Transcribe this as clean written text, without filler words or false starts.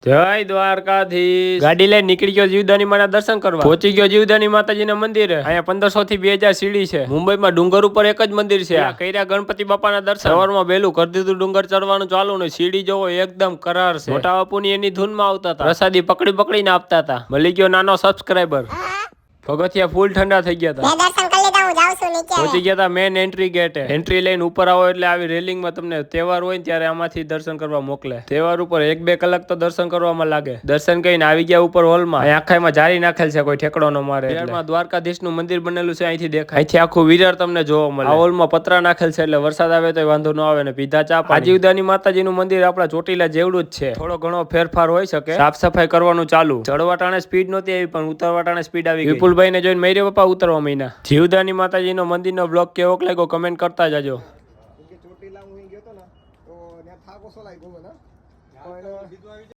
જય દ્વારકાધીશ ગાડી લઈને નીકળી ગયો જીવદાની માના દર્શન કરવા પહોંચી ગયો જીવદાની માતાજીના મંદિરે અહીંયા 1500 થી 2000 સીડી છે મુંબઈમાં ડુંગર ઉપર એક જ મંદિર છે આ કર્યા ગણપતિ બાપાના દર્શન સવારમાં વહેલું કરી દીધું ડુંગર ચડવાનું ચાલુ ને સીડી જોવો એકદમ કરાર છે મોટા બાપુની એની ધૂનમાં આવતા હતા પ્રસાદી પકડીને આપતા હતા મળી ગયો નાનો સબસ્ક્રાઇબર પગથિયા ફૂલ ઠંડા થઈ ગયા હતા પહોંચી ગયા હતા મેન એન્ટ્રી ગેટે એન્ટ્રી લઈને ઉપર આવો એટલે આવી રેલિંગમાં તમને તહેવાર હોય ને ત્યારે આમાંથી દર્શન કરવા મોકલે તહેવાર ઉપર 1-2 કલાક તો દર્શન કરવામાં લાગે દર્શન કરીને આવી ગયા ઉપર હોલમાં આખામાં જારી નાખેલ છે કોઈ ઠેકડો ન મારે વિરારમાં દ્વારકાધીશનું મંદિર બનેલું છે અહીંથી દેખાય અહીંથી આખું વિરાર તમને જોવા મળે આ હોલમાં પતરા નાખેલ છે એટલે વરસાદ આવે તો વાંધો ન આવે ને પીધા ચા આજીવદાની માતાજીનું મંદિર આપણા ચોટીલા જેવડું જ છે થોડો ઘણો ફેરફાર હોય શકે સાફ સફાઈ કરવાનું ચાલુ ચડવાટાણે સ્પીડ નહોતી આવી પણ ઉતરવાટાણે સ્પીડ આવી ગઈ વિપુલભાઈ ને જોઈને મેરી પપ્પા ઉતરવા મહિના જીવદાની માતાજીનો મંદિરનો બ્લોગ કેવો લાગ્યો કમેન્ટ કરતા જાજો ચોટીલા હું ગયો તો ને તો ત્યાં થાકો સોલાઈ ગયો ને